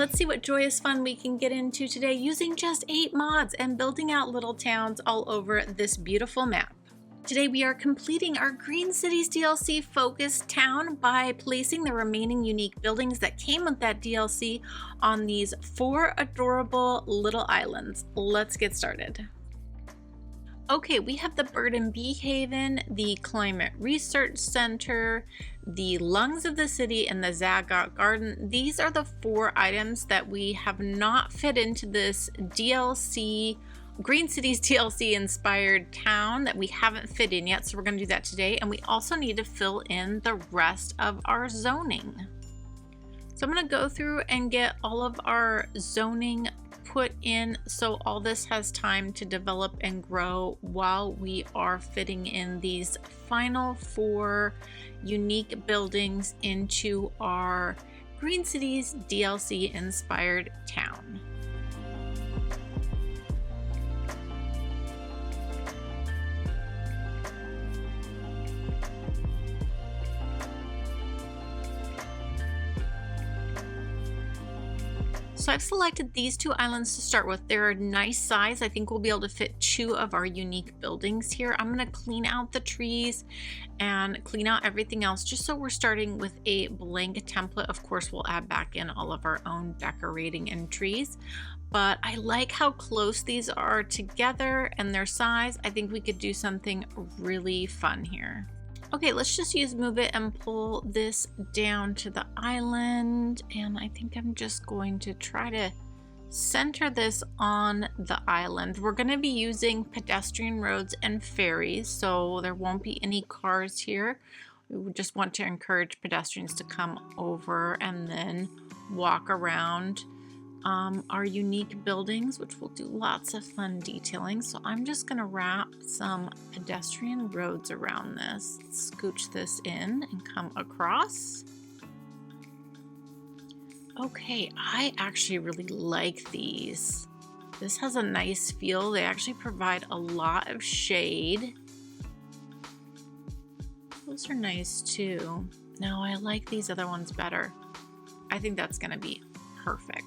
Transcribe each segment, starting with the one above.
Let's see what joyous fun we can get into today using just 8 mods and building out little towns all over this beautiful map. Today we are completing our Green Cities DLC focused town by placing the remaining unique buildings that came with that DLC on these 4 adorable little islands. Let's get started. Okay, we have the Bird and Bee Haven, the Climate Research Center, the Lungs of the City, and the Zagat Garden. These are the 4 items that we have not fit into this DLC, Green Cities DLC inspired town that we haven't fit in yet, so we're going to do that today. And we also need to fill in the rest of our zoning. So I'm going to go through and get all of our zoning put in so all this has time to develop and grow while we are fitting in these final 4 unique buildings into our Green Cities DLC inspired town. So I've selected these 2 islands to start with. They're a nice size. I think we'll be able to fit 2 of our unique buildings here. I'm going to clean out the trees and clean out everything else just so we're starting with a blank template. Of course, we'll add back in all of our own decorating and trees. But I like how close these are together and their size. I think we could do something really fun here. Okay, let's just use Move It and pull this down to the island. And I think I'm just going to try to center this on the island. We're going to be using pedestrian roads and ferries, so there won't be any cars here. We just want to encourage pedestrians to come over and then walk around our unique buildings, which will do lots of fun detailing. So I'm just going to wrap some pedestrian roads around this. Scooch this in and come across. Okay, I actually really like these. This has a nice feel. They actually provide a lot of shade. Those are nice too. No, I like these other ones better. I think that's going to be perfect.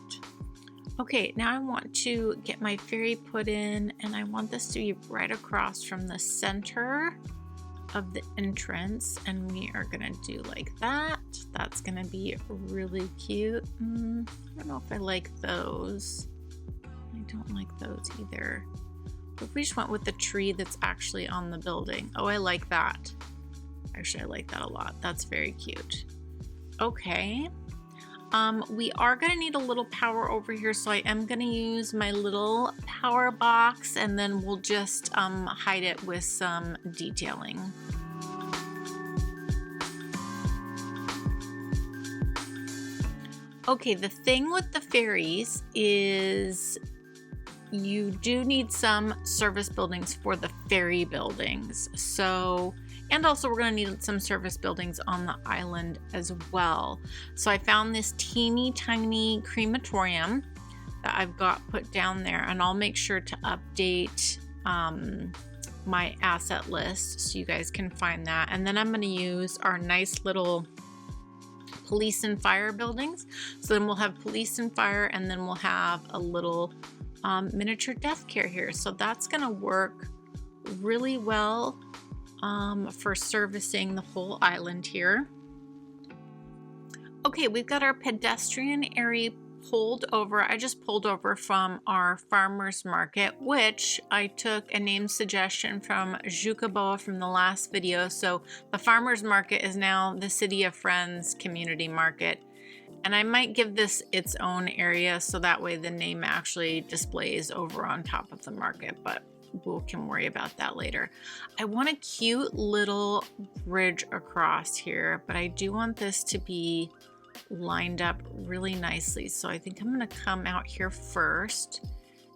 Okay, now I want to get my ferry put in, and I want this to be right across from the center of the entrance, and we are gonna do like that. That's gonna be really cute. I don't know if I like those. I don't like those either. But if we just went with the tree that's actually on the building. Oh, I like that. Actually, I like that a lot. That's very cute. Okay. We are going to need a little power over here, so I am going to use my little power box, and then we'll just hide it with some detailing. Okay, the thing with the ferries is you do need some service buildings for the ferry buildings. And also we're going to need some service buildings on the island as well. So I found this teeny tiny crematorium that I've got put down there, and I'll make sure to update my asset list so you guys can find that. And then I'm going to use our nice little police and fire buildings. So then we'll have police and fire, and then we'll have a little miniature death care here. So that's going to work really well for servicing the whole island here. Okay, we've got our pedestrian area pulled over. I just pulled over from our farmers market, which I took a name suggestion from Jukaboa from the last video. So the farmers market is now the City of Friends community market. And I might give this its own area so that way the name actually displays over on top of the market, but we can worry about that later. I want a cute little bridge across here, but I do want this to be lined up really nicely. So I think I'm going to come out here first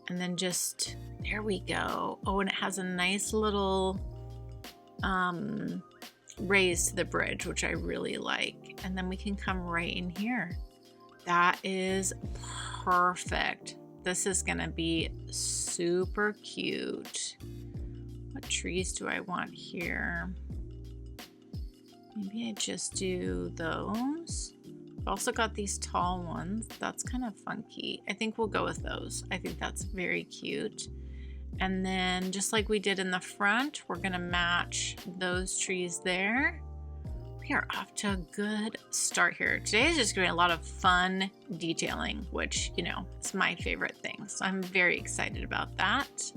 and then just, there we go. Oh, and it has a nice little raise to the bridge, which I really like. And then we can come right in here. That is perfect. This is gonna be super cute. What trees do I want here? Maybe I just do those. also got these tall ones. That's kind of funky. I think we'll go with those. I think that's very cute. And then just like we did in the front, we're gonna match those trees there. We are off to a good start here. Today is just gonna be a lot of fun detailing, which, you know, is my favorite thing. So I'm very excited about that.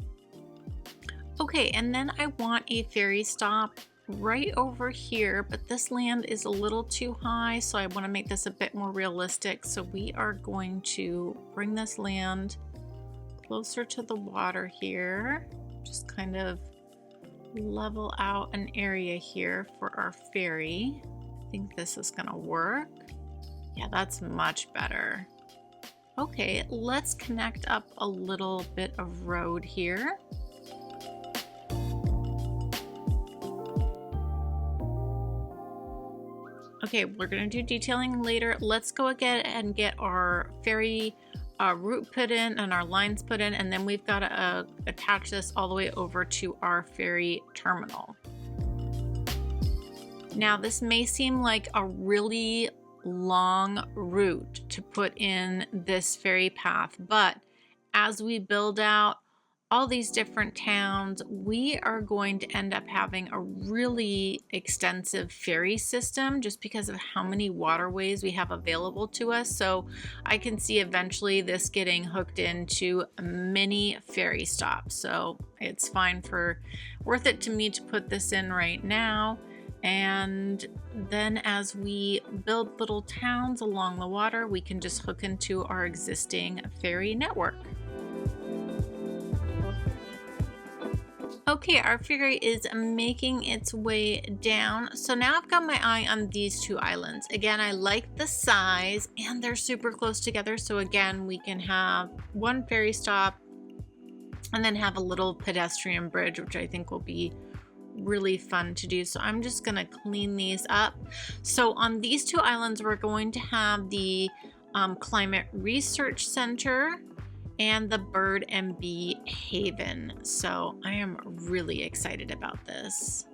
Okay, and then I want a ferry stop right over here, but this land is a little too high, so I want to make this a bit more realistic. So we are going to bring this land closer to the water here, just kind of level out an area here for our ferry. I think this is gonna work. Yeah, that's much better. Okay, let's connect up a little bit of road here. Okay, we're gonna do detailing later. Let's go again and get our ferry route put in and our lines put in, and then we've got to attach this all the way over to our ferry terminal. Now, this may seem like a really long route to put in this ferry path, but as we build out all these different towns, we are going to end up having a really extensive ferry system just because of how many waterways we have available to us. So I can see eventually this getting hooked into many ferry stops. So it's worth it to me to put this in right now. And then as we build little towns along the water, we can just hook into our existing ferry network. Okay, our ferry is making its way down. So now I've got my eye on these two islands. Again, I like the size and they're super close together. So again, we can have one ferry stop and then have a little pedestrian bridge, which I think will be really fun to do. So I'm just gonna clean these up. So on these two islands, we're going to have the Climate Research Center and the Bird and Bee Haven. So I am really excited about this.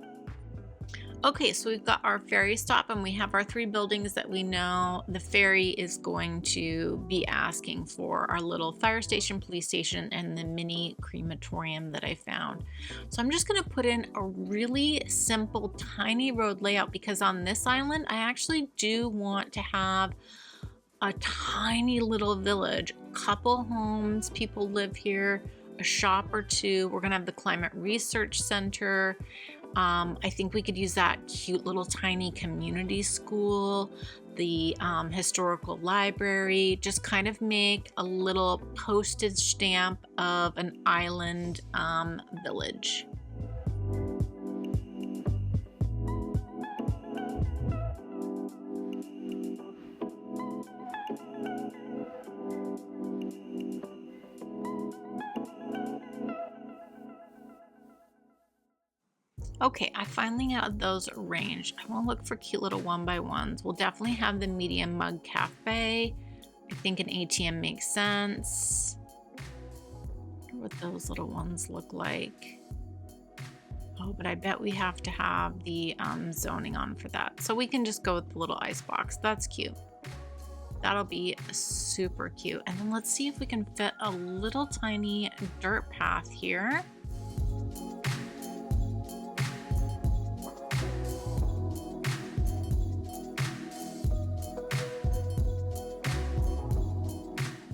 Okay, so we've got our ferry stop and we have our three buildings that we know the ferry is going to be asking for: our little fire station, police station, and the mini crematorium that I found. So I'm just gonna put in a really simple, tiny road layout because on this island, I actually do want to have a tiny little village, a couple homes, people live here, a shop or two. We're gonna have the Climate Research Center. I think we could use that cute little tiny community school, the historical library, just kind of make a little postage stamp of an island village. Okay, I finally got those arranged. I want to look for cute little 1x1s. We'll definitely have the medium mug cafe. I think an ATM makes sense. I wonder what those little ones look like. Oh, but I bet we have to have the zoning on for that. So we can just go with the little ice box. That's cute. That'll be super cute. And then let's see if we can fit a little tiny dirt path here.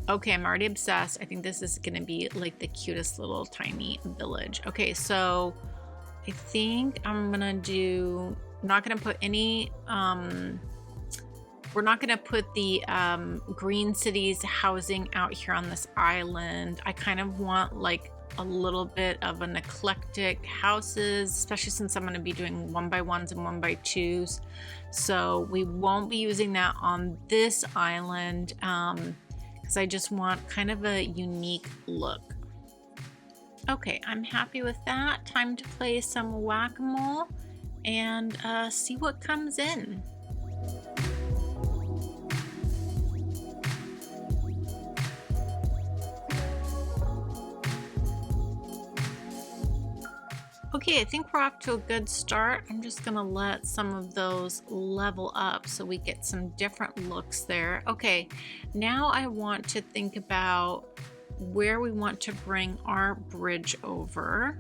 Okay, I'm already obsessed. I think this is gonna be like the cutest little tiny village. Okay, so I think I'm gonna do, not gonna put any, we're not gonna put the Green Cities housing out here on this island. I kind of want like a little bit of an eclectic houses, especially since I'm gonna be doing 1x1s and 1x2s. So we won't be using that on this island. Because I just want kind of a unique look. Okay, I'm happy with that. Time to play some whack-a-mole and see what comes in. Okay, I think we're off to a good start. I'm just gonna let some of those level up so we get some different looks there. Okay, now I want to think about where we want to bring our bridge over.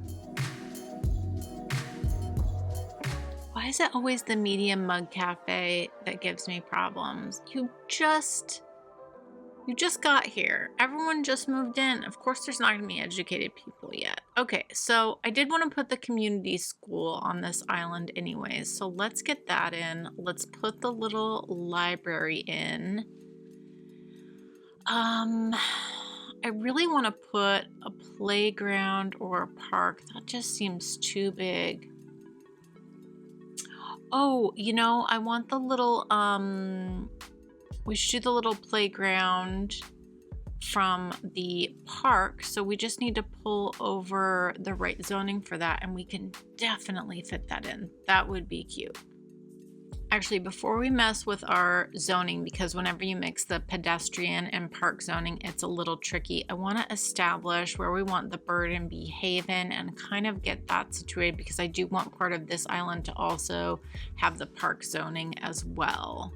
Why is it always the medium mug cafe that gives me problems? You just got here. Everyone just moved in. Of course, there's not going to be educated people yet. Okay, so I did want to put the community school on this island anyways. So let's get that in. Let's put the little library in. I really want to put a playground or a park. That just seems too big. Oh, you know, I want the little, we should do the little playground from the park. So we just need to pull over the right zoning for that, and we can definitely fit that in. That would be cute. Actually, before we mess with our zoning, because whenever you mix the pedestrian and park zoning, it's a little tricky. I want to establish where we want the bird and bee haven and kind of get that situated, because I do want part of this island to also have the park zoning as well.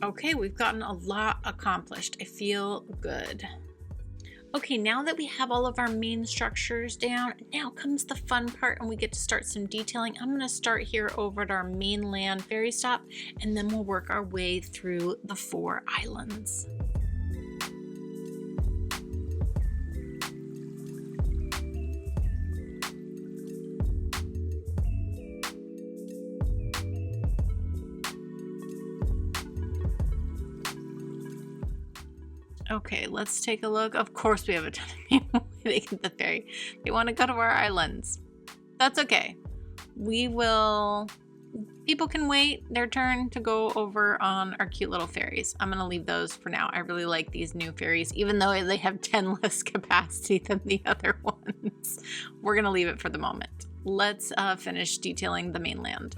Okay, we've gotten a lot accomplished. I feel good. Okay, now that we have all of our main structures down, now comes the fun part and we get to start some detailing. I'm gonna start here over at our mainland ferry stop, and then we'll work our way through the 4 islands. Okay, let's take a look. Of course we have a ton of people waiting at the ferry. They want to go to our islands. That's okay. People can wait their turn to go over on our cute little ferries. I'm going to leave those for now. I really like these new ferries, even though they have 10 less capacity than the other ones. We're going to leave it for the moment. Let's finish detailing the mainland.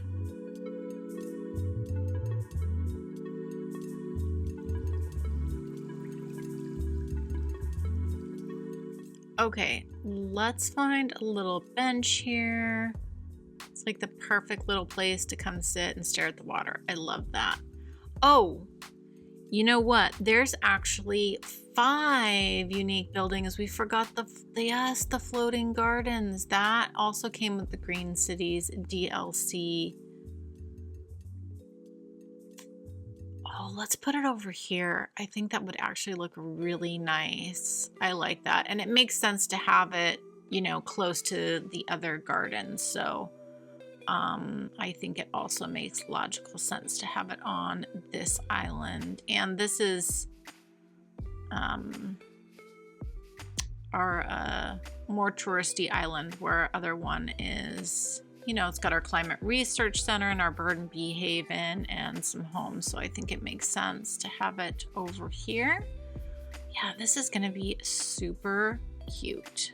Okay, let's find a little bench here. It's like the perfect little place to come sit and stare at the water. I love that. Oh, you know what? There's actually 5 unique buildings. We forgot the floating gardens. That also came with the Green Cities DLC. Oh, let's put it over here. I think that would actually look really nice. I like that. And it makes sense to have it, you know, close to the other gardens. So I think it also makes logical sense to have it on this island. And this is our more touristy island, where our other one is, you know, it's got our climate research center and our bird and bee haven and some homes. So I think it makes sense to have it over here. Yeah, this is gonna be super cute.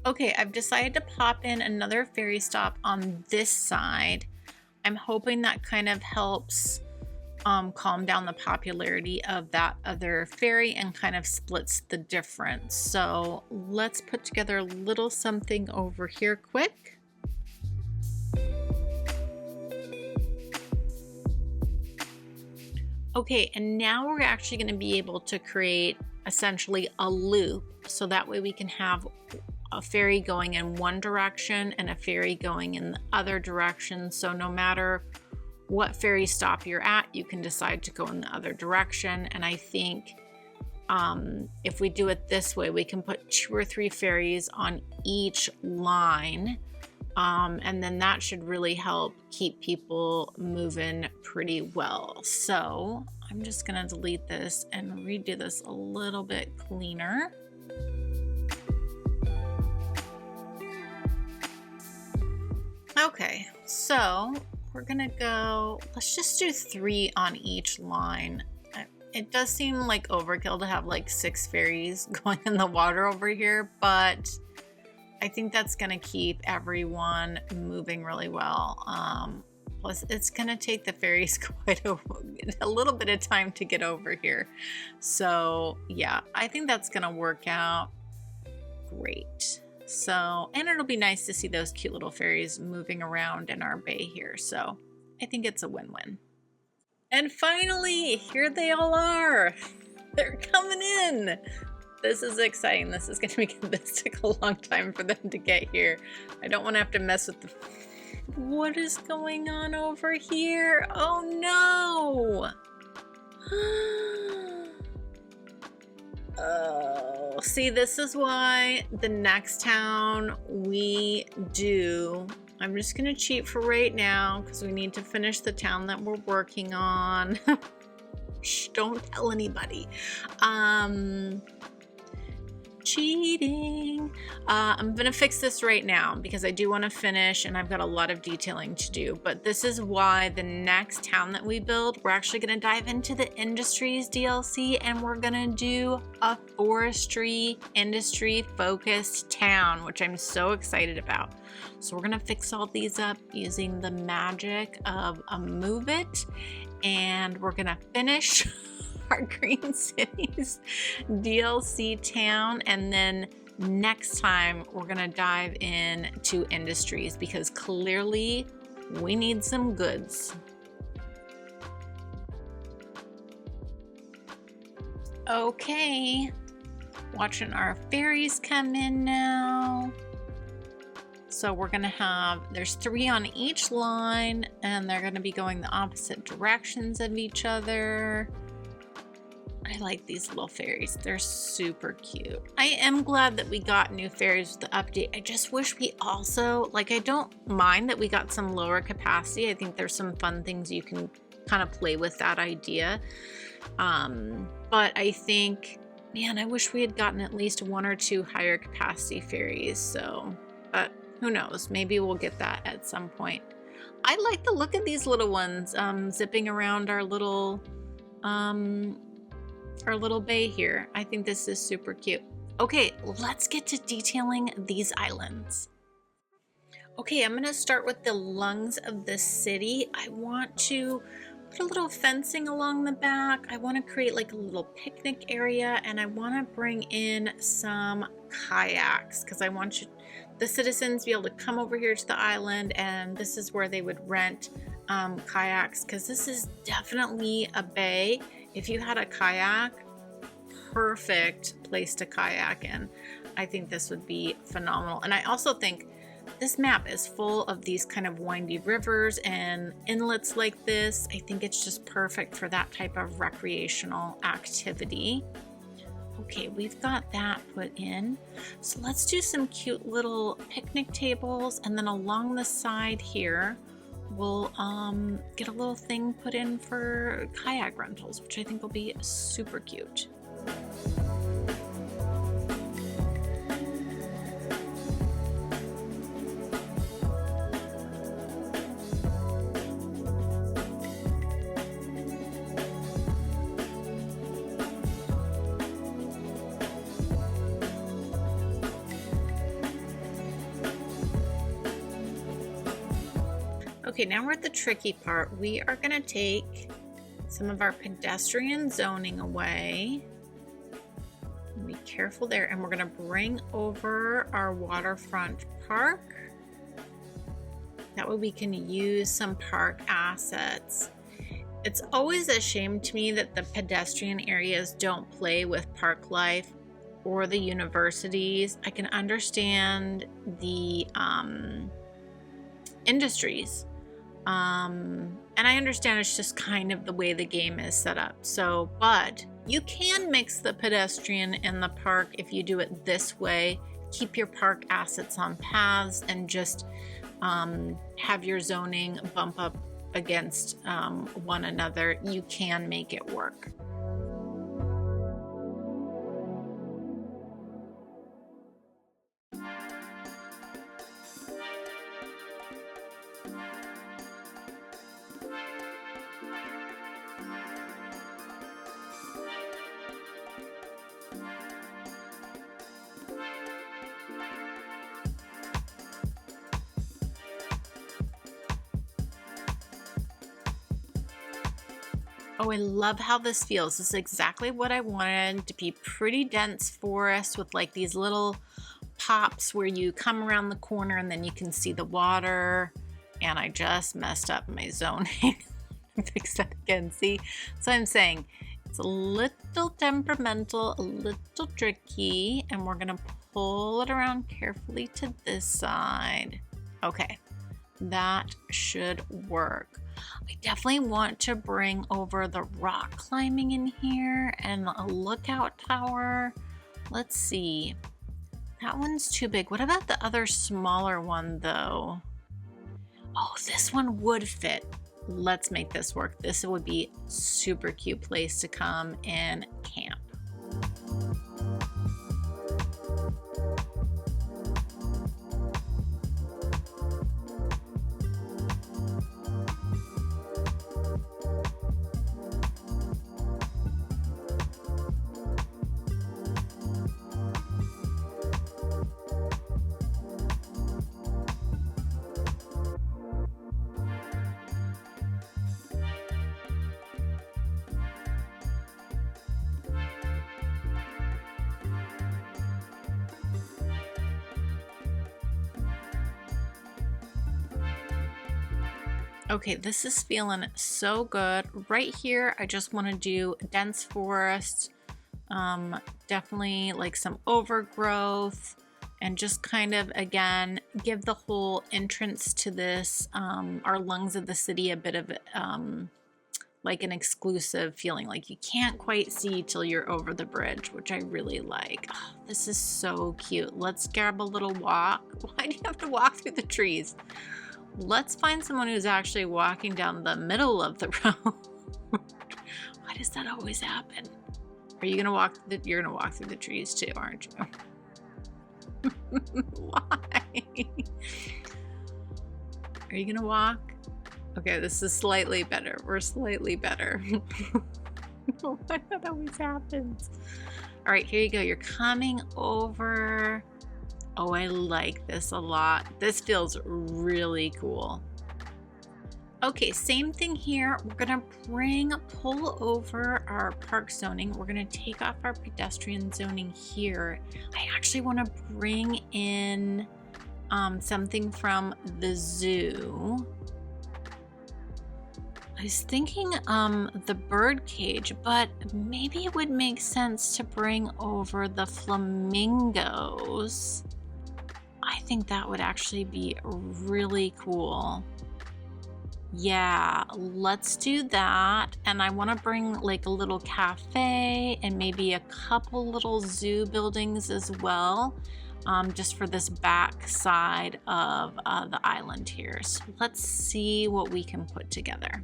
Okay, I've decided to pop in another ferry stop on this side. I'm hoping that kind of helps calm down the popularity of that other ferry and kind of splits the difference. So let's put together a little something over here quick. Okay, and now we're actually going to be able to create essentially a loop, so that way we can have a ferry going in one direction and a ferry going in the other direction. So no matter what ferry stop you're at, you can decide to go in the other direction. And I think if we do it this way, we can put 2 or 3 ferries on each line. And then that should really help keep people moving pretty well. So I'm just gonna delete this and redo this a little bit cleaner. Okay, so we're gonna go, let's just do 3 on each line. It does seem like overkill to have like 6 ferries going in the water over here, but I think that's gonna keep everyone moving really well. Plus, it's gonna take the ferries quite a little bit of time to get over here. So yeah, I think that's gonna work out great. So, and it'll be nice to see those cute little ferries moving around in our bay here. So I think it's a win-win. And finally, here they all are. They're coming in. This is exciting. This is gonna make this take a long time for them to get here. I don't wanna have to mess with the... What is going on over here? Oh no! Oh, see, this is why the next town we do, I'm just gonna cheat for right now because we need to finish the town that we're working on. Shh, don't tell anybody. Cheating. I'm gonna fix this right now because I do want to finish and I've got a lot of detailing to do, but this is why the next town that we build, we're actually gonna dive into the industries DLC and we're gonna do a forestry industry focused town, which I'm so excited about. So we're gonna fix all these up using the magic of a Move It, and we're gonna finish our Green Cities DLC town, and then next time we're gonna dive into industries because clearly we need some goods. Okay, watching our ferries come in now. So we're gonna have, there's 3 on each line and they're gonna be going the opposite directions of each other. I like these little ferries. They're super cute. I am glad that we got new ferries with the update. I just wish we also, like, I don't mind that we got some lower capacity. I think there's some fun things you can kind of play with that idea. But I think, man, I wish we had gotten at least 1 or 2 higher capacity ferries. So, but who knows? Maybe we'll get that at some point. I like the look of these little ones zipping around our little bay here. I think this is super cute. Okay, let's get to detailing these islands. Okay, I'm gonna start with the lungs of the city. I want to put a little fencing along the back. I want to create like a little picnic area, and I want to bring in some kayaks because I want the citizens to be able to come over here to the island, and this is where they would rent kayaks because this is definitely a bay. If you had a kayak, perfect place to kayak in. I think this would be phenomenal. And I also think this map is full of these kind of windy rivers and inlets like this. I think it's just perfect for that type of recreational activity. Okay, we've got that put in. So let's do some cute little picnic tables, and then along the side here, we'll get a little thing put in for kayak rentals, which I think will be super cute. Okay, now we're at the tricky part. We are going to take some of our pedestrian zoning away. Be careful there. And we're going to bring over our waterfront park. That way we can use some park assets. It's always a shame to me that the pedestrian areas don't play with park life or the universities. I can understand the industries. And I understand it's just kind of the way the game is set up. So, but you can mix the pedestrian and the park if you do it this way. Keep your park assets on paths and just have your zoning bump up against one another. You can make it work. Oh, I love how this feels. This is exactly what I wanted, to be pretty dense forest with like these little pops where you come around the corner and then you can see the water. And I just messed up my zoning. Fix that again. See? So I'm saying it's a little temperamental, a little tricky, and we're gonna pull it around carefully to this side. Okay, that should work. I definitely want to bring over the rock climbing in here and a lookout tower. Let's see. That one's too big. What about the other smaller one though? Oh, this one would fit. Let's make this work. This would be a super cute place to come and camp. Okay, this is feeling so good. Right here, I just want to do dense forest, definitely like some overgrowth, and just kind of, again, give the whole entrance to this, our lungs of the city, a bit of like an exclusive feeling, like you can't quite see till you're over the bridge, which I really like. Oh, this is so cute. Let's grab a little walk. Why do you have to walk through the trees? Let's find someone who's actually walking down the middle of the road. Why does that always happen? Are you gonna walk you're gonna walk through the trees too, aren't you? Why? Are you gonna walk? Okay, this is slightly better. We're slightly better. Why that always happens? All right, here you go. You're coming over. Oh, I like this a lot. This feels really cool. Okay, same thing here. We're gonna pull over our park zoning. We're gonna take off our pedestrian zoning here. I actually wanna bring in something from the zoo. I was thinking the bird cage, but maybe it would make sense to bring over the flamingos. I think that would actually be really cool. Yeah, let's do that. And I want to bring like a little cafe and maybe a couple little zoo buildings as well, just for this back side of the island here. So let's see what we can put together.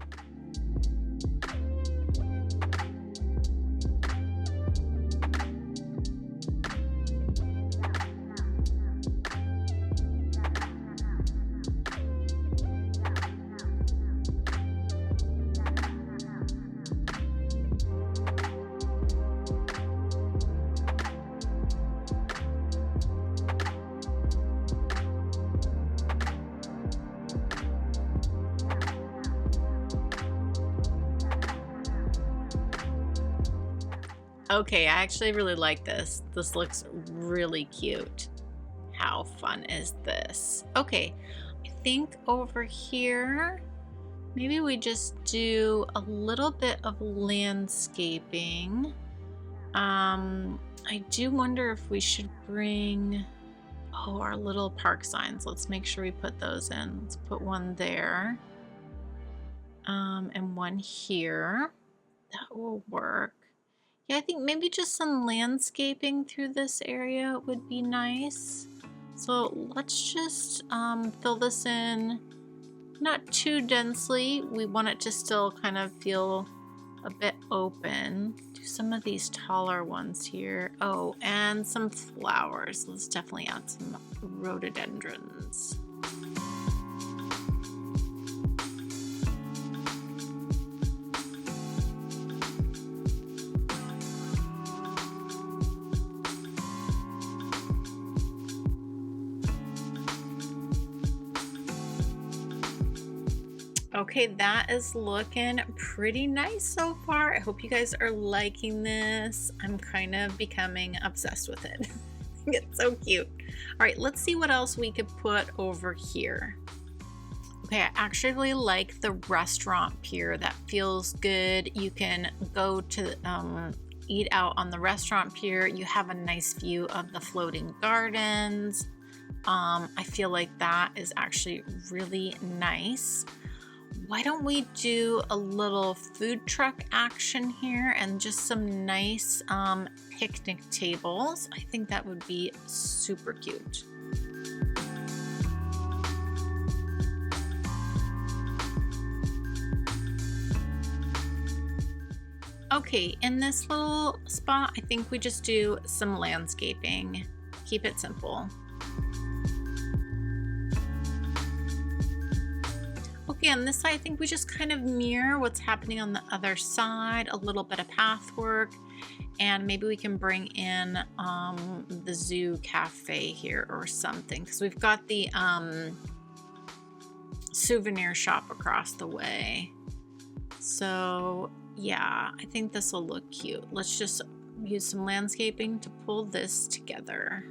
Okay, I actually really like this. This looks really cute. How fun is this? Okay, I think over here, maybe we just do a little bit of landscaping. I do wonder if we should bring, oh, our little park signs. Let's make sure we put those in. Let's put one there, and one here. That will work. Yeah, I think maybe just some landscaping through this area would be nice. So let's just fill this in, not too densely. We want it to still kind of feel a bit open. Do some of these taller ones here. Oh, and some flowers. Let's definitely add some rhododendrons. Okay, that is looking pretty nice so far. I hope you guys are liking this. I'm kind of becoming obsessed with it. It's so cute. All right, let's see what else we could put over here. Okay, I actually like the restaurant pier. That feels good. You can go to eat out on the restaurant pier. You have a nice view of the floating gardens. I feel like that is actually really nice. Why don't we do a little food truck action here and just some nice picnic tables? I think that would be super cute. Okay, in this little spot, I think we just do some landscaping. Keep it simple. Okay, on this side, I think we just kind of mirror what's happening on the other side, a little bit of path work, and maybe we can bring in the zoo cafe here or something, because we've got the souvenir shop across the way. So yeah, I think this will look cute. Let's just use some landscaping to pull this together.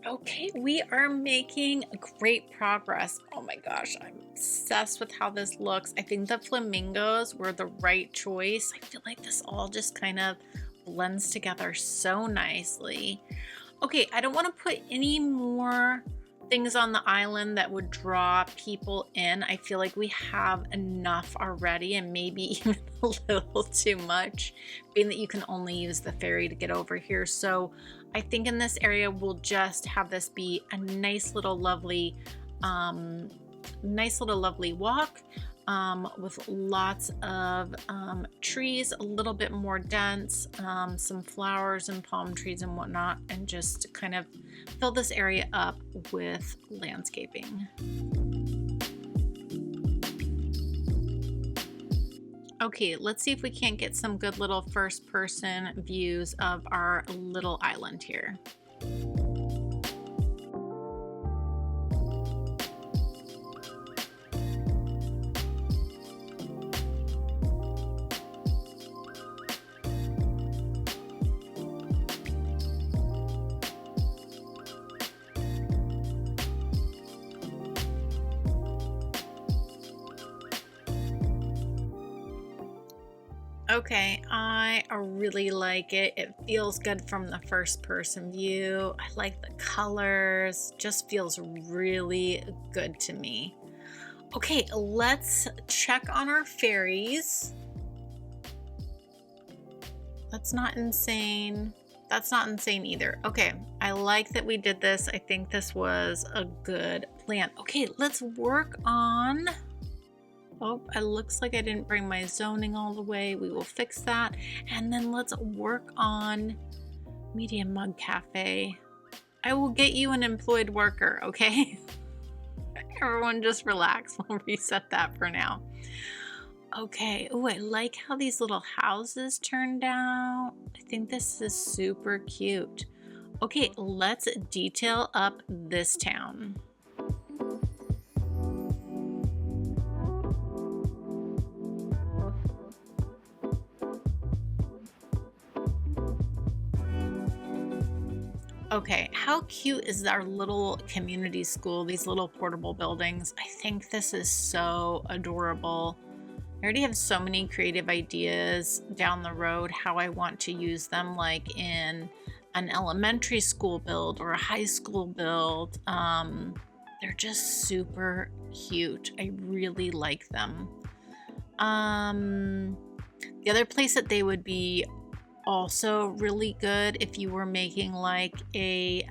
Okay, we are making great progress. Oh my gosh, I'm obsessed with how this looks. I think the flamingos were the right choice. I feel like this all just kind of blends together so nicely. Okay, I don't want to put any more things on the island that would draw people in. I feel like we have enough already, and maybe even a little too much, being that you can only use the ferry to get over here. So I think in this area we'll just have this be a nice little lovely walk with lots of trees, a little bit more dense, some flowers and palm trees and whatnot, and just kind of fill this area up with landscaping. Okay, let's see if we can't get some good little first person views of our little island here. Okay, I really like it. It feels good from the first person view. I like the colors, just feels really good to me. Okay, let's check on our ferries. That's not insane. That's not insane either. Okay, I like that we did this. I think this was a good plan. Okay, let's work on... Oh, it looks like I didn't bring my zoning all the way. We will fix that. And then let's work on Medium Mug Cafe. I will get you an employed worker, okay? Everyone just relax. We'll reset that for now. Okay. Oh, I like how these little houses turned out. I think this is super cute. Okay, let's detail up this town. Okay, how cute is our little community school, these little portable buildings? I think this is so adorable. I already have so many creative ideas down the road how I want to use them, like in an elementary school build or a high school build. They're just super cute. I really like them. The other place that they would be also really good if you were making like a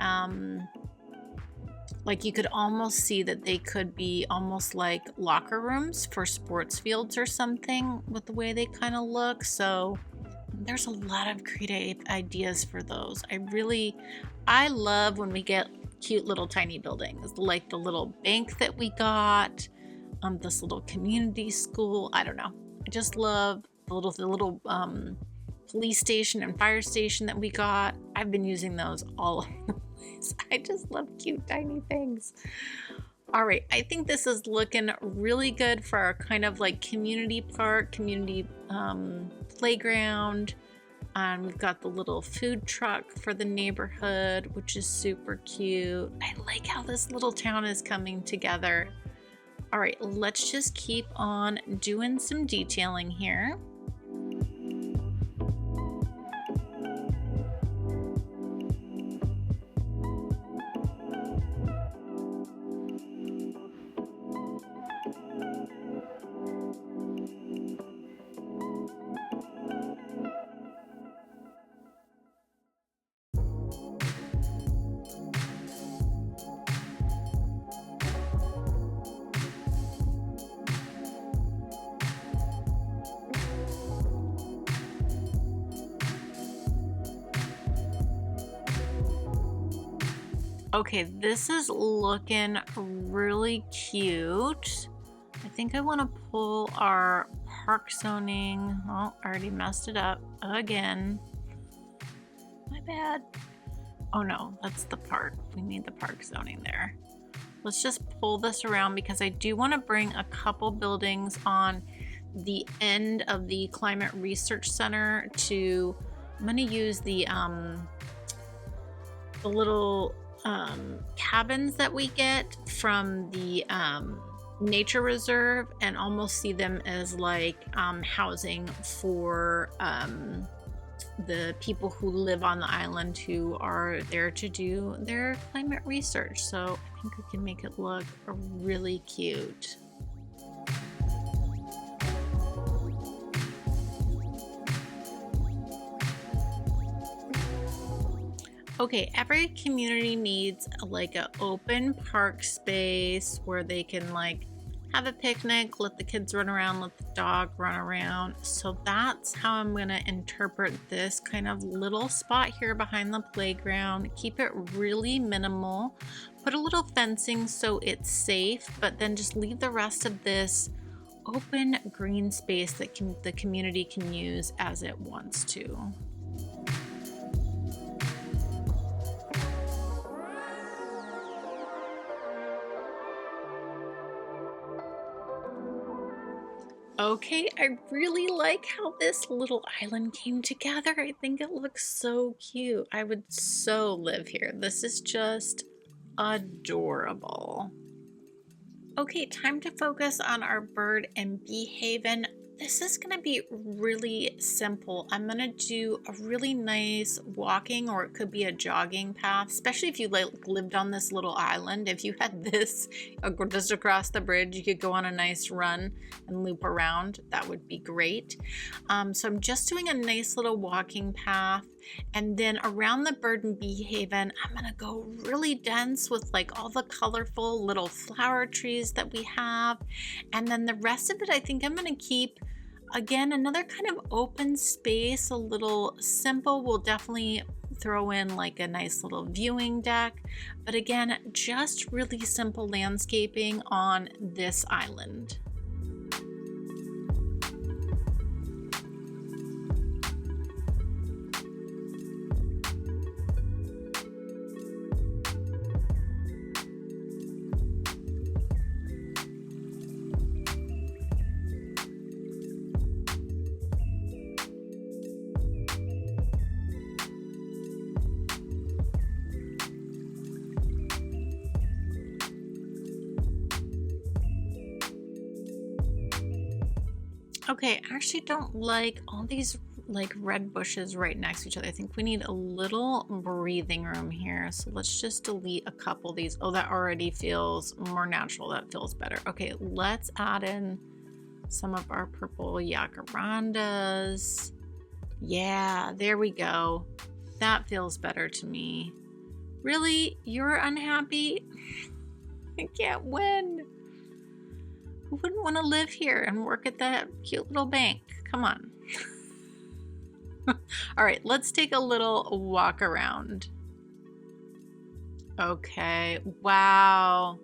like you could almost see that they could be almost like locker rooms for sports fields or something with the way they kind of look. So there's a lot of creative ideas for those. I love when we get cute little tiny buildings, like the little bank that we got, this little community school. I don't know, I just love the little police station and fire station that we got. I've been using those all over the I just love cute tiny things. All right, I think this is looking really good for our kind of like community park, community playground. We've got the little food truck for the neighborhood, which is super cute. I like how this little town is coming together. All right, let's just keep on doing some detailing here. Okay, this is looking really cute. I think I want to pull our park zoning. Oh, I already messed it up again. My bad. Oh no, that's the park. We need the park zoning there. Let's just pull this around because I do want to bring a couple buildings on the end of the Climate Research Center to, I'm going to use the little cabins that we get from the nature reserve and almost see them as like housing for the people who live on the island who are there to do their climate research. So I think we can make it look really cute. Okay, every community needs like an open park space where they can like have a picnic, let the kids run around, let the dog run around. So that's how I'm gonna interpret this kind of little spot here behind the playground. Keep it really minimal. Put a little fencing so it's safe, but then just leave the rest of this open green space that the community can use as it wants to. Okay, I really like how this little island came together. I think it looks so cute. I would so live here. This is just adorable. Okay, time to focus on our bird and bee haven. This is going to be really simple. I'm going to do a really nice walking, or it could be a jogging path, especially if you lived on this little island. If you had this just across the bridge, you could go on a nice run and loop around. That would be great. So I'm just doing a nice little walking path. And then around the bird and bee haven, I'm going to go really dense with like all the colorful little flower trees that we have. And then the rest of it, I think I'm going to keep, again, another kind of open space, a little simple. We'll definitely throw in like a nice little viewing deck. But again, just really simple landscaping on this island. Okay, I actually don't like all these like red bushes right next to each other. I think we need a little breathing room here. So let's just delete a couple of these. Oh, that already feels more natural. That feels better. Okay, let's add in some of our purple jacarandas. Yeah, there we go. That feels better to me. Really? You're unhappy? I can't win. Who wouldn't want to live here and work at that cute little bank? Come on. All right, let's take a little walk around. Okay, wow.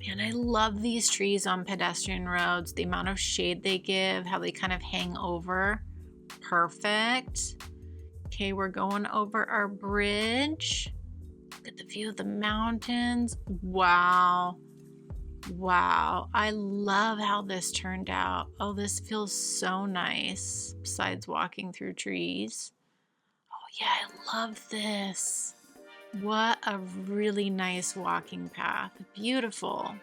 Man, I love these trees on pedestrian roads. The amount of shade they give, how they kind of hang over. Perfect. Okay, we're going over our bridge. look at the view of the mountains. Wow. Wow, I love how this turned out. Oh, this feels so nice, besides walking through trees. Oh yeah, I love this. What a really nice walking path. Beautiful.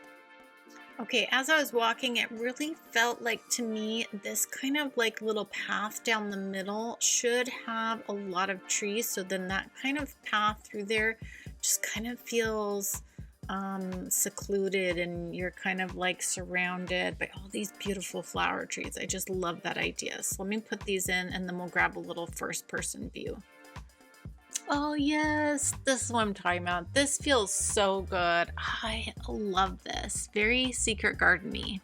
Okay, as I was walking, it really felt like, to me, this kind of like little path down the middle should have a lot of trees. So then that kind of path through there just kind of feels secluded, and you're kind of like surrounded by all these beautiful flower trees. I just love that idea. So let me put these in, and then we'll grab a little first person view. Oh yes, this is what I'm talking about. This feels so good. I love this. Very Secret Garden-y.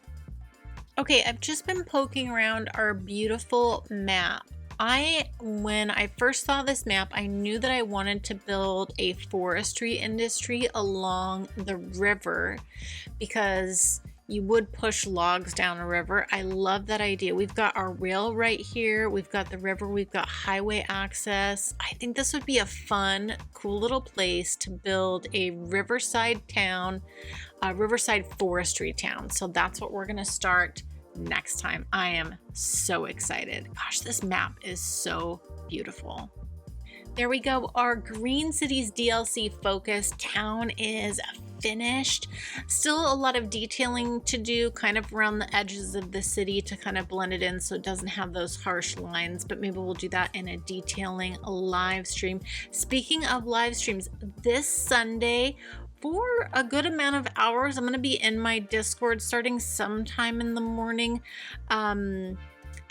Okay, I've just been poking around our beautiful map. When I first saw this map, I knew that I wanted to build a forestry industry along the river because you would push logs down a river. I love that idea. We've got our rail right here. We've got the river. We've got highway access. I think this would be a fun, cool little place to build a riverside town, a riverside forestry town. So that's what we're going to start next time. I am so excited. Gosh, this map is so beautiful. There we go. Our Green Cities DLC focus town is finished. Still a lot of detailing to do kind of around the edges of the city to kind of blend it in so it doesn't have those harsh lines, but maybe we'll do that in a detailing live stream. Speaking of live streams, this Sunday, for a good amount of hours, I'm going to be in my Discord starting sometime in the morning.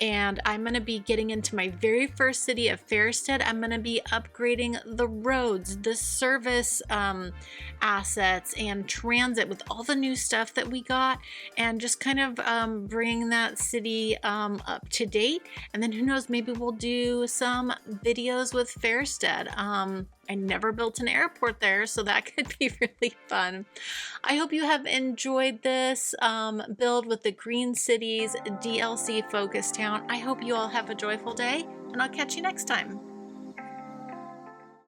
And I'm going to be getting into my very first city of Fairstead. I'm going to be upgrading the roads, the service assets, and transit with all the new stuff that we got, and just kind of bringing that city up to date. And then who knows, maybe we'll do some videos with Fairstead. I never built an airport there, so that could be really fun. I hope you have enjoyed this build with the Green Cities DLC Focus Town. I hope you all have a joyful day, and I'll catch you next time.